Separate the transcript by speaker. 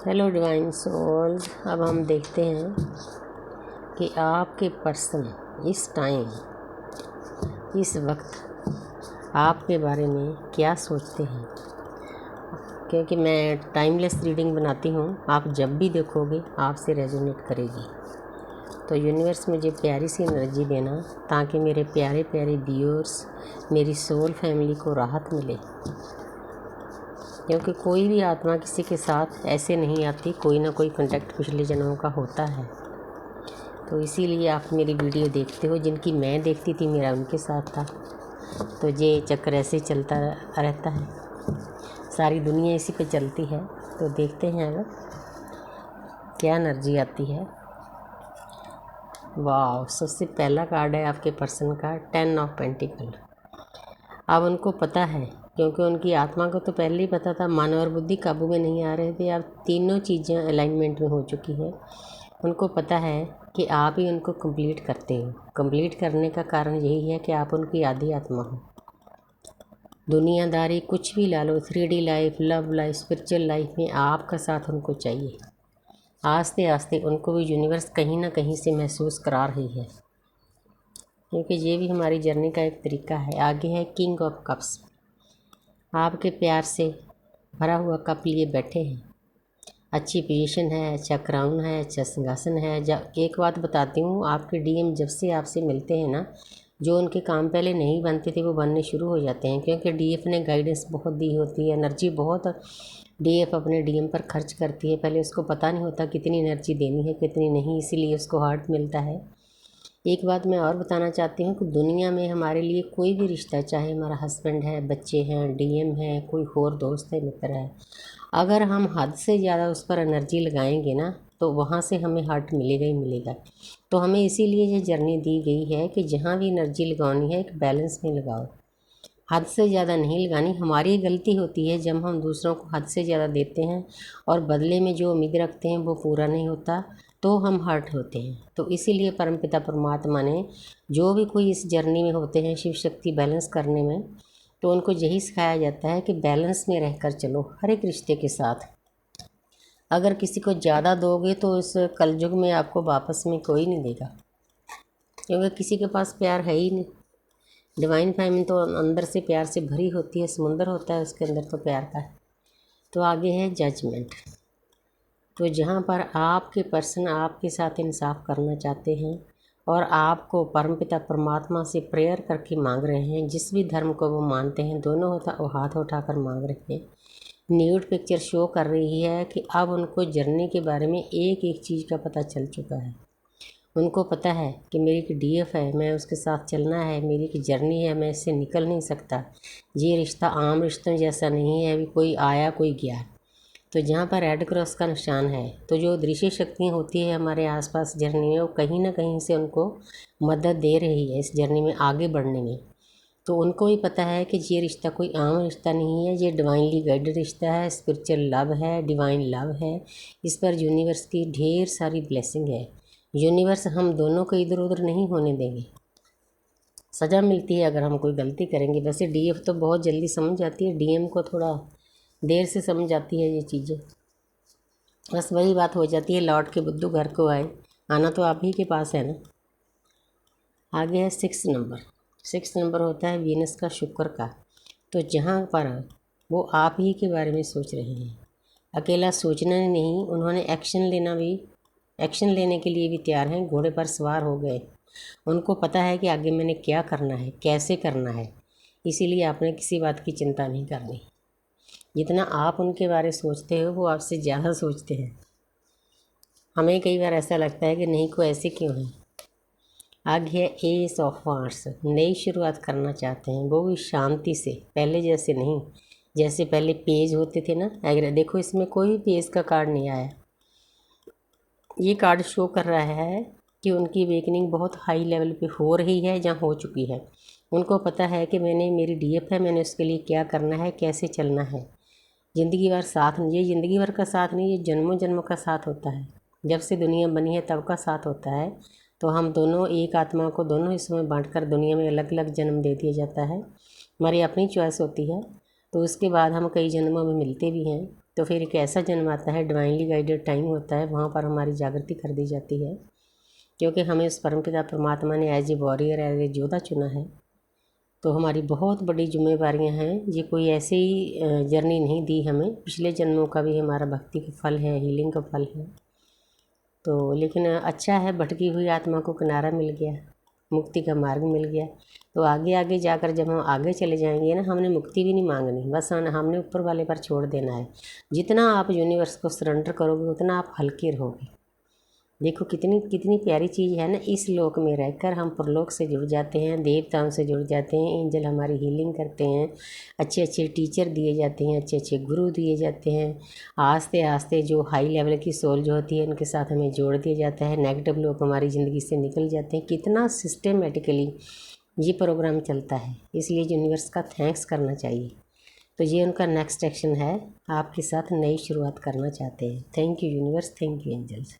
Speaker 1: Hello divine souls. अब हम देखते हैं कि आपके पर्सन इस टाइम इस वक्त आपके बारे में क्या सोचते हैं, क्योंकि मैं टाइमलेस रीडिंग बनाती हूँ। आप जब भी देखोगे आपसे रेजोनेट करेगी। तो यूनिवर्स मुझे प्यारी सी एनर्जी देना ताकि मेरे प्यारे प्यारे व्यूअर्स, मेरी सोल फैमिली को राहत मिले, क्योंकि कोई भी आत्मा किसी के साथ ऐसे नहीं आती, कोई ना कोई कांटेक्ट पिछले जन्मों का होता है। तो इसीलिए आप मेरी वीडियो देखते हो। जिनकी मैं देखती थी मेरा उनके साथ था। तो ये चक्कर ऐसे चलता रहता है, सारी दुनिया इसी पे चलती है। तो देखते हैं अगर क्या एनर्जी आती है। वाह, सबसे पहला कार्ड है आपके पर्सन का 10 ऑफ पेंटिकल। अब उनको पता है, क्योंकि उनकी आत्मा को तो पहले ही पता था, मन और बुद्धि काबू में नहीं आ रहे थे। अब तीनों चीज़ें अलाइनमेंट में हो चुकी है। उनको पता है कि आप ही उनको कंप्लीट करते हो। कंप्लीट करने का कारण यही है कि आप उनकी आधी आत्मा हो। दुनियादारी कुछ भी ला लो, 3D life, love life, spiritual life में आपका साथ उनको चाहिए। आस्ते आस्ते उनको भी यूनिवर्स कहीं ना कहीं से महसूस करा रही है, क्योंकि ये भी हमारी जर्नी का एक तरीका है। आगे है किंग ऑफ कप्स। आपके प्यार से भरा हुआ कप लिए बैठे हैं। अच्छी पोजीशन है, अच्छा क्राउन है, अच्छा सिंहासन है। जब एक बात बताती हूँ, आपके डीएम जब से आपसे मिलते हैं ना, जो उनके काम पहले नहीं बनते थे वो बनने शुरू हो जाते हैं, क्योंकि डीएफ ने गाइडेंस बहुत दी होती है। एनर्जी बहुत डीएफ अपने डीएम पर खर्च करती है। पहले उसको पता नहीं होता कितनी एनर्जी देनी है कितनी नहीं, इसीलिए उसको हार्ट मिलता है। एक बात मैं और बताना चाहती हूँ कि दुनिया में हमारे लिए कोई भी रिश्ता, चाहे हमारा हस्बैंड है, बच्चे हैं, डीएम है, कोई और दोस्त है, मित्र है, अगर हम हद से ज़्यादा उस पर एनर्जी लगाएंगे ना, तो वहाँ से हमें हर्ट मिलेगा ही मिलेगा। तो हमें इसीलिए ये जर्नी दी गई है कि जहाँ भी एनर्जी लगानी है एक बैलेंस में लगाओ। हद से ज़्यादा नहीं लगानी। हमारी गलती होती है जब हम दूसरों को हद से ज़्यादा देते हैं और बदले में जो उम्मीद रखते हैं वो पूरा नहीं होता, तो हम हर्ट होते हैं। तो इसीलिए परमपिता परमात्मा ने जो भी कोई इस जर्नी में होते हैं शिव शक्ति बैलेंस करने में, तो उनको यही सिखाया जाता है कि बैलेंस में रहकर चलो हर एक रिश्ते के साथ। अगर किसी को ज़्यादा दोगे तो इस कलयुग में आपको वापस में कोई नहीं देगा, क्योंकि किसी के पास प्यार है ही नहीं। डिवाइन फैमिली तो अंदर से प्यार से भरी होती है, समुंदर होता है उसके अंदर तो प्यार का। तो आगे है जजमेंट। तो जहाँ पर आपके पर्सन आपके साथ इंसाफ करना चाहते हैं और आपको परमपिता परमात्मा से प्रेयर करके मांग रहे हैं, जिस भी धर्म को वो मानते हैं, दोनों हाथ उठाकर मांग रहे हैं। न्यूड पिक्चर शो कर रही है कि अब उनको जर्नी के बारे में एक एक चीज़ का पता चल चुका है। उनको पता है कि मेरी एक डीएफ है, मैं उसके साथ चलना है, मेरी एक जर्नी है, मैं इससे निकल नहीं सकता। ये रिश्ता आम रिश्तों जैसा नहीं है, अभी कोई आया कोई गया। तो जहाँ पर रेड क्रॉस का निशान है, तो जो दृश्य शक्तियाँ होती है हमारे आसपास जर्नी में, वो कहीं ना कहीं से उनको मदद दे रही है इस जर्नी में आगे बढ़ने में। तो उनको भी पता है कि ये रिश्ता कोई आम रिश्ता नहीं है, ये डिवाइनली गाइडेड रिश्ता है, स्पिरिचुअल लव है, डिवाइन लव है। इस पर यूनिवर्स की ढेर सारी ब्लेसिंग है। यूनिवर्स हम दोनों को इधर उधर नहीं होने देंगे। सज़ा मिलती है अगर हम कोई गलती करेंगे। वैसे डीएफ तो बहुत जल्दी समझ जाती है, डीएम को थोड़ा देर से समझ जाती है ये चीज़ें। बस वही बात हो जाती है, लौट के बुद्धू घर को आए। आना तो आप ही के पास है ना। आगे है 6 नंबर। 6 नंबर होता है वीनस का, शुक्र का। तो जहाँ पर वो आप ही के बारे में सोच रहे हैं, अकेला सोचना नहीं, उन्होंने एक्शन लेने के लिए भी तैयार हैं। घोड़े पर सवार हो गए। उनको पता है कि आगे मैंने क्या करना है, कैसे करना है, इसीलिए आपने किसी बात की चिंता नहीं करनी। जितना आप उनके बारे सोचते हो वो आपसे ज़्यादा सोचते हैं। हमें कई बार ऐसा लगता है कि नहीं को ऐसे क्यों है। आगे है एस ऑफ वांड्स। नई शुरुआत करना चाहते हैं, वो भी शांति से, पहले जैसे नहीं। जैसे पहले पेज होते थे ना, अगर देखो इसमें कोई भी पेज का कार्ड नहीं आया। ये कार्ड शो कर रहा है कि उनकी अवेकनिंग बहुत हाई लेवल पे हो रही है, जहाँ हो चुकी है। उनको पता है कि मेरी डीएफ है, मैंने उसके लिए क्या करना है, कैसे चलना है। ज़िंदगी भर साथ नहीं, ये ज़िंदगी भर का साथ नहीं, ये जन्मों जन्मों का साथ होता है। जब से दुनिया बनी है तब का साथ होता है। तो हम दोनों एक आत्मा को दोनों हिस्सों में बांटकर दुनिया में अलग अलग जन्म दे दिया जाता है। हमारी अपनी चॉइस होती है। तो उसके बाद हम कई जन्मों में मिलते भी हैं। तो फिर एक ऐसा जन्म आता है, डिवाइनली गाइडेड टाइम होता है, वहाँ पर हमारी जागृति कर दी जाती है, क्योंकि हमें उस परमपिता परमात्मा ने as a warrior, as a योद्धा चुना है। तो हमारी बहुत बड़ी जिम्मेवारियां हैं, ये कोई ऐसे ही जर्नी नहीं दी हमें, पिछले जन्मों का भी हमारा भक्ति का फल है, हीलिंग का फल है। तो लेकिन अच्छा है, भटकी हुई आत्मा को किनारा मिल गया, मुक्ति का मार्ग मिल गया। तो आगे आगे जाकर जब हम आगे चले जाएंगे ना, हमने मुक्ति भी नहीं मांगनी, बस हमने ऊपर वाले पर छोड़ देना है। जितना आप यूनिवर्स को सरेंडर करोगे उतना आप हल्के रहोगे। देखो कितनी कितनी प्यारी चीज़ है ना, इस लोक में रहकर हम परलोक से जुड़ जाते हैं, देवताओं से जुड़ जाते हैं, एंजल हमारी हीलिंग करते हैं, अच्छे अच्छे टीचर दिए जाते हैं, अच्छे अच्छे गुरु दिए जाते हैं। आस्ते आस्ते जो हाई लेवल की सोल जो होती है उनके साथ हमें जोड़ दिया जाता है, नेगेटिव लोग हमारी ज़िंदगी से निकल जाते हैं। कितना सिस्टमेटिकली ये प्रोग्राम चलता है, इसलिए यूनिवर्स का थैंक्स करना चाहिए। तो ये उनका नेक्स्ट एक्शन है, आपके साथ नई शुरुआत करना चाहते हैं। Thank you universe, thank you angels.